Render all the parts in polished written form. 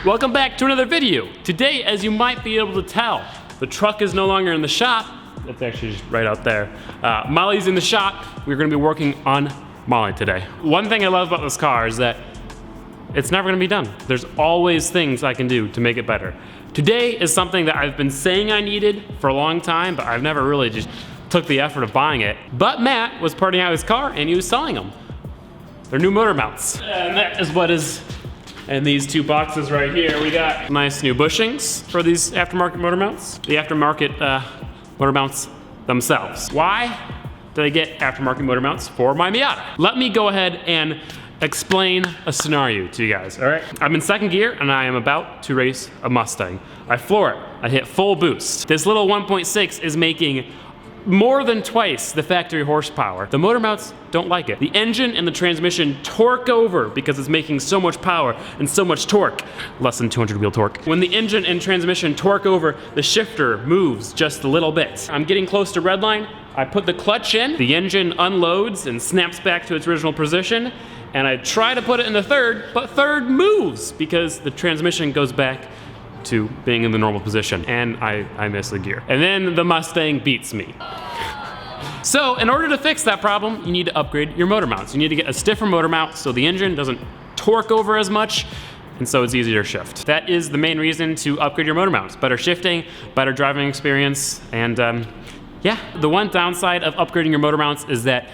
Welcome back to another video. Today, as you might be able to tell, the truck is no longer in the shop. It's actually just right out there. Molly's in the shop. We're gonna be working on Molly today. One thing I love about this car is that it's never gonna be done. There's always things I can do to make it better. Today is something that I've been saying I needed for a long time, but I've never really just took the effort of buying it. But Matt was parting out his car and he was selling them. They're new motor mounts. And that is what is in these two boxes right here. We got nice new bushings for these aftermarket motor mounts. The aftermarket motor mounts themselves. Why did I get aftermarket motor mounts for my Miata? Let me go ahead and explain a scenario to you guys, all right? I'm in second gear and I am about to race a Mustang. I floor it, I hit full boost. This little 1.6 is making more than twice the factory horsepower. The motor mounts don't like it. The engine and the transmission torque over because it's making so much power and so much torque. Less than 200 wheel torque. When the engine and transmission torque over, the shifter moves just a little bit. I'm getting close to redline. I put the clutch in, the engine unloads and snaps back to its original position, and I try to put it in the third, but third moves because the transmission goes back to being in the normal position, and I miss the gear. And then the Mustang beats me. So in order to fix that problem, you need to upgrade your motor mounts. You need to get a stiffer motor mount so the engine doesn't torque over as much, and so it's easier to shift. That is the main reason to upgrade your motor mounts. Better shifting, better driving experience, and yeah. The one downside of upgrading your motor mounts is that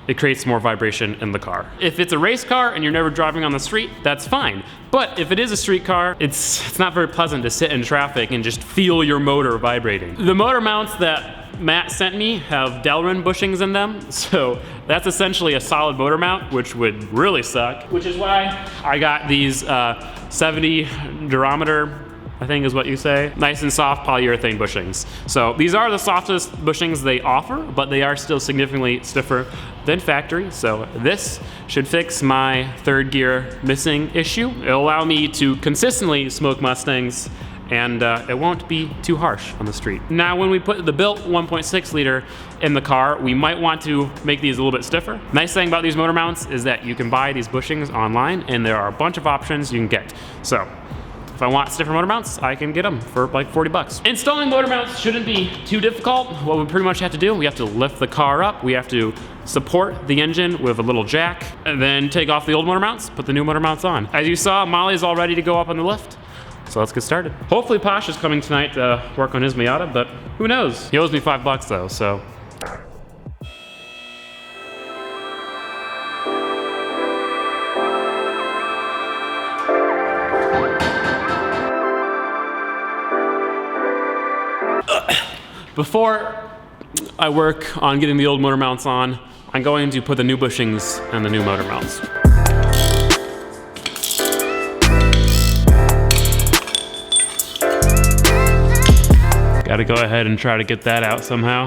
it creates more vibration in the car. If it's a race car and you're never driving on the street, that's fine. But if it is a street car, it's not very pleasant to sit in traffic and just feel your motor vibrating. The motor mounts that Matt sent me have Delrin bushings in them, so that's essentially a solid motor mount, which would really suck. Which is why I got these 70 durometer, I think is what you say. Nice and soft polyurethane bushings. So these are the softest bushings they offer, but they are still significantly stiffer than factory. So this should fix my third gear missing issue. It'll allow me to consistently smoke Mustangs, and it won't be too harsh on the street. Now, when we put the built 1.6 liter in the car, we might want to make these a little bit stiffer. Nice thing about these motor mounts is that you can buy these bushings online, and there are a bunch of options you can get. So if I want stiffer motor mounts, I can get them for like 40 bucks. Installing motor mounts shouldn't be too difficult. What we pretty much have to do, we have to lift the car up, we have to support the engine with a little jack, and then take off the old motor mounts, put the new motor mounts on. As you saw, Molly's all ready to go up on the lift. So let's get started. Hopefully Posh is coming tonight to work on his Miata, but who knows? He owes me 5 bucks though, so. Before I work on getting the old motor mounts on, I'm going to put the new bushings and the new motor mounts. Gotta go ahead and try to get that out somehow.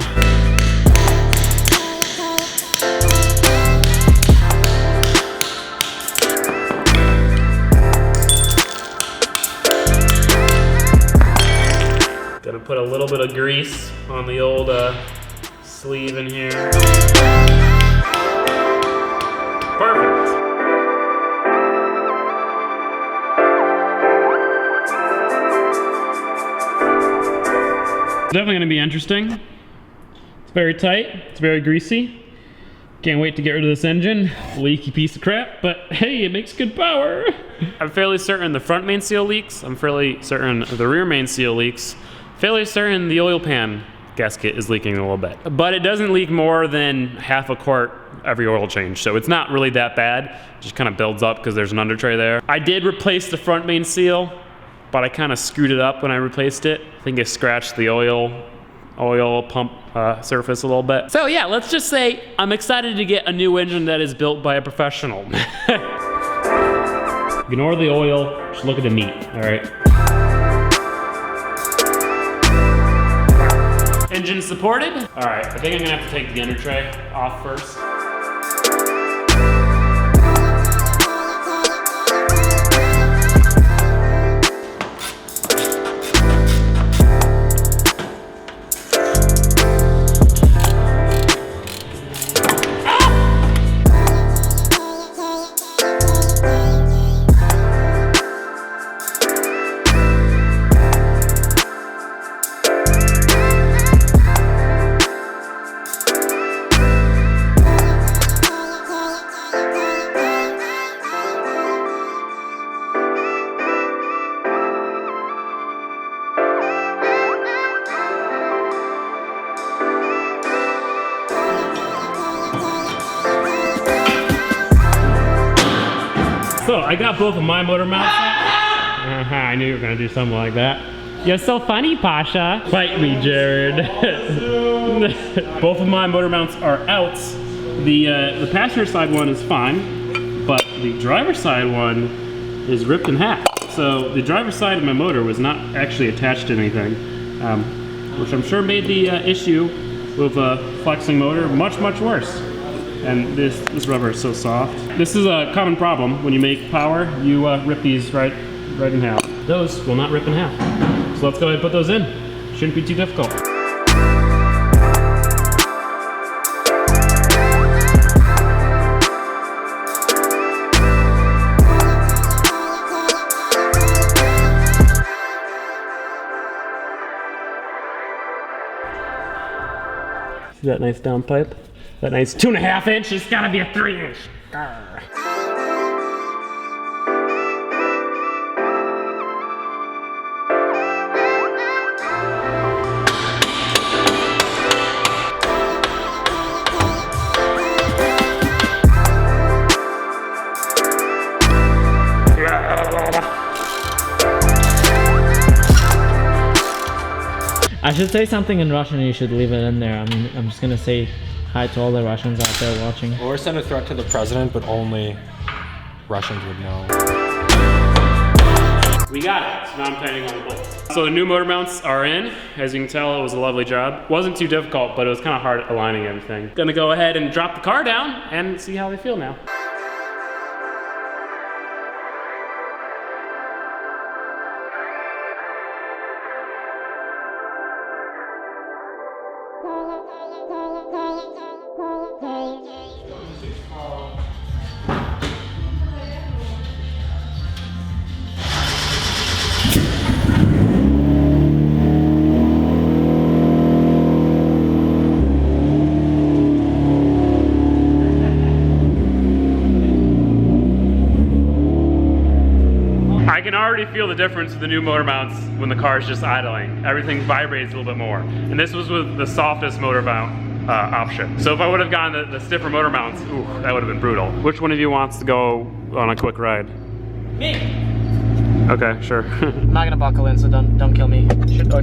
Gotta put a little bit of grease on the old sleeve in here. Perfect. It's definitely gonna be interesting. It's very tight, it's very greasy. Can't wait to get rid of this engine. Leaky piece of crap, but hey, it makes good power. I'm fairly certain the front main seal leaks. I'm fairly certain the rear main seal leaks. Fairly certain the oil pan gasket is leaking a little bit. But it doesn't leak more than half a quart every oil change, so it's not really that bad. It just kind of builds up because there's an under tray there. I did replace the front main seal, but I kind of screwed it up when I replaced it. I think I scratched the oil oil pump surface a little bit. So yeah, let's just say I'm excited to get a new engine that is built by a professional. Ignore the oil, just look at the meat, all right? Engine supported. All right, I think I'm gonna have to take the under tray off first. So I got both of my motor mounts. I knew you were gonna do something like that. You're so funny, Pasha. Fight me, Jared. Both of my motor mounts are out. The passenger side one is fine, but the driver's side one is ripped in half. So the driver's side of my motor was not actually attached to anything, which I'm sure made the issue with a flexing motor much, much worse. And this rubber is so soft. This is a common problem. When you make power, you rip these right in half. Those will not rip in half. So let's go ahead and put those in. Shouldn't be too difficult. See that nice downpipe? That nice 2.5 inch, it's gotta be a 3 inch. Grr. I should say something in Russian and you should leave it in there. I mean, I'm just gonna say hi to all the Russians out there watching. Or send a threat to the president, but only Russians would know. We got it. So now I'm tightening on the bolts. So the new motor mounts are in. As you can tell, it was a lovely job. Wasn't too difficult, but it was kind of hard aligning everything. Gonna go ahead and drop the car down and see how they feel now. I can already feel the difference with the new motor mounts when the car is just idling. Everything vibrates a little bit more. And this was with the softest motor mount option. So if I would have gone the stiffer motor mounts, ooh, that would have been brutal. Which one of you wants to go on a quick ride? Me! Okay, sure. I'm not gonna buckle in, so don't kill me.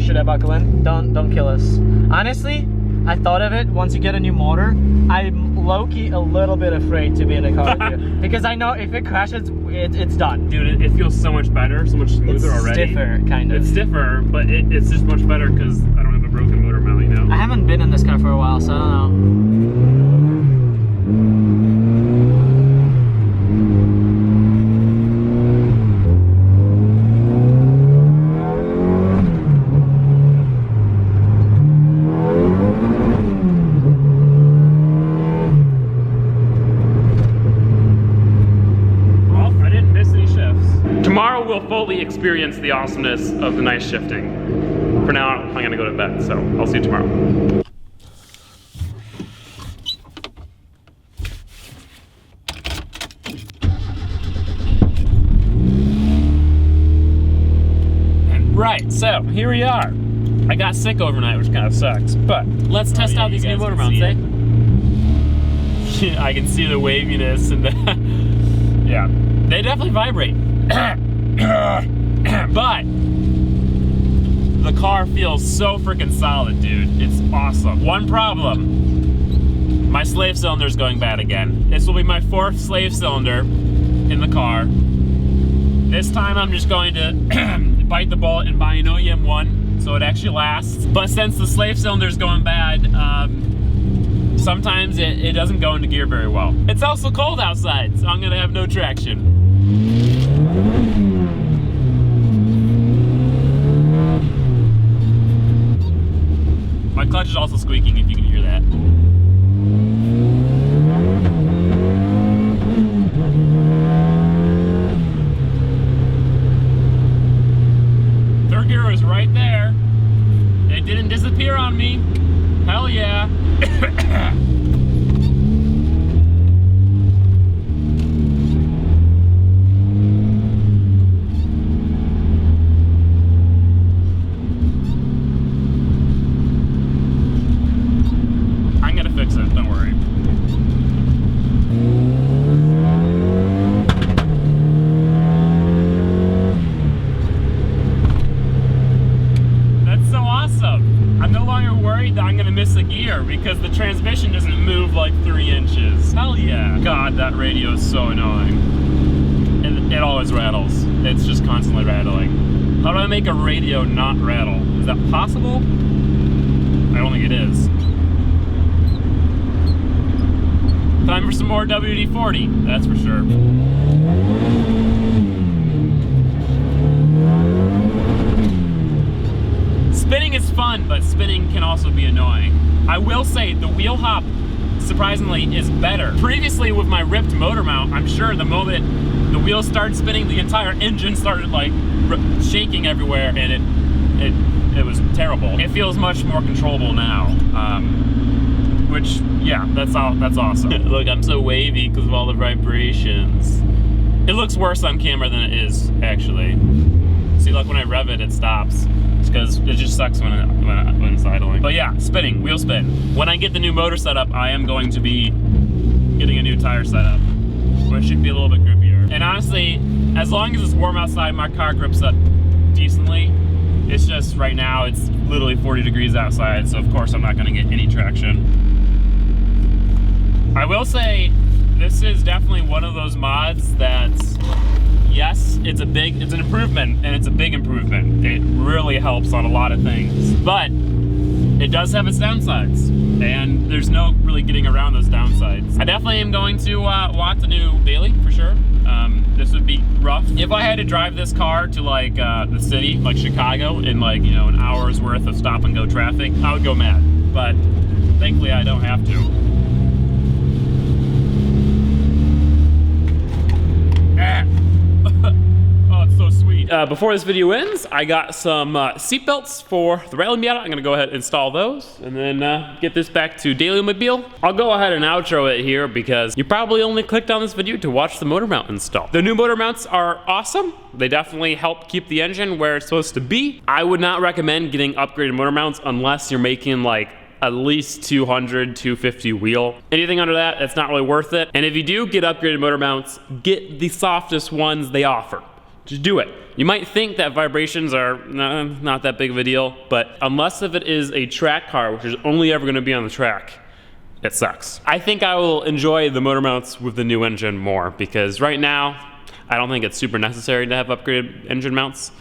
Should I buckle in? Don't kill us. Honestly, I thought of it, once you get a new motor, I'm low-key a little bit afraid to be in a car with you. Because I know if it crashes, it's done. Dude, it feels so much better, so much smoother already. It's stiffer, kind of. It's stiffer, but it's just much better because I don't have a broken motor mount, you know? I haven't been in this car for a while, so I don't know. Tomorrow we'll fully experience the awesomeness of the nice shifting. For now, I'm gonna go to bed, so I'll see you tomorrow. Right, so here we are. I got sick overnight, which kind of sucks, but let's test out these new motor mounts, eh? I can see the waviness and the yeah, they definitely vibrate. But the car feels so freaking solid, dude. It's awesome. One problem, my slave cylinder is going bad again. This will be my 4th slave cylinder in the car. This time I'm just going to bite the bullet and buy an OEM one so it actually lasts. But since the slave cylinder is going bad, sometimes it doesn't go into gear very well. It's also cold outside, so I'm gonna have no traction. My clutch is also squeaking, if you can hear that. Third gear is right there. It didn't disappear on me. Hell yeah. I'm gonna fix it, don't worry. That's so awesome. I'm no longer worried that I'm gonna miss a gear because the transmission doesn't move like 3 inches. Hell yeah. God, that radio is so annoying. And it always rattles. It's just constantly rattling. How do I make a radio not rattle? Is that possible? I don't think it is. Time for some more WD-40, that's for sure. Spinning is fun, but spinning can also be annoying. I will say the wheel hop, surprisingly, is better. Previously with my ripped motor mount, I'm sure the moment the wheels started spinning, the entire engine started like shaking everywhere, and it was terrible. It feels much more controllable now. Which, yeah, that's awesome. Look, I'm so wavy because of all the vibrations. It looks worse on camera than it is, actually. See, like when I rev it, it stops. It's because it just sucks when it's idling. But yeah, spinning, wheel spin. When I get the new motor set up, I am going to be getting a new tire setup, which should be a little bit grippier. And honestly, as long as it's warm outside, my car grips up decently. It's just right now, it's literally 40 degrees outside, so of course I'm not gonna get any traction. I will say, this is definitely one of those mods that, yes, it's an improvement, and it's a big improvement. It really helps on a lot of things, but it does have its downsides, and there's no really getting around those downsides. I definitely am going to want the new Bailey, for sure. This would be rough. If I had to drive this car to like the city, like Chicago, in like, you know, an hour's worth of stop and go traffic, I would go mad, but thankfully I don't have to. Oh, it's so sweet. Before this video ends, I got some seatbelts for the rally Miata. I'm gonna go ahead and install those and then get this back to Daily Mobile. I'll go ahead and outro it here because you probably only clicked on this video to watch the motor mount install. The new motor mounts are awesome. They definitely help keep the engine where it's supposed to be. I would not recommend getting upgraded motor mounts unless you're making like at least 200, 250 wheel. Anything under that, it's not really worth it. And if you do get upgraded motor mounts, get the softest ones they offer. Just do it. You might think that vibrations are not that big of a deal, but unless if it is a track car, which is only ever gonna be on the track, it sucks. I think I will enjoy the motor mounts with the new engine more because right now, I don't think it's super necessary to have upgraded engine mounts.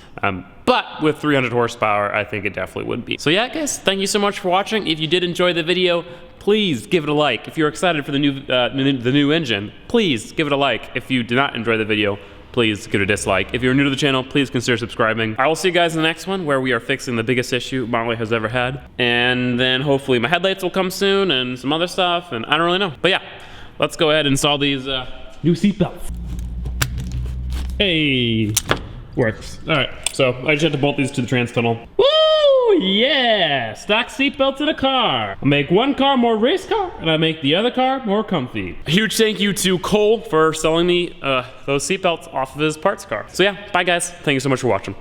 But with 300 horsepower, I think it definitely would be. So yeah, guys, thank you so much for watching. If you did enjoy the video, please give it a like. If you're excited for the new engine, please give it a like. If you did not enjoy the video, please give it a dislike. If you're new to the channel, please consider subscribing. I will see you guys in the next one where we are fixing the biggest issue Molly has ever had. And then hopefully my headlights will come soon and some other stuff, and I don't really know. But yeah, let's go ahead and install these new seatbelts. Hey, works. All right, so I just have to bolt these to the trans tunnel. Woo, yeah, stock seatbelts in a car. I make one car more race car, and I make the other car more comfy. A huge thank you to Cole for selling me those seatbelts off of his parts car. So yeah, bye guys, thank you so much for watching.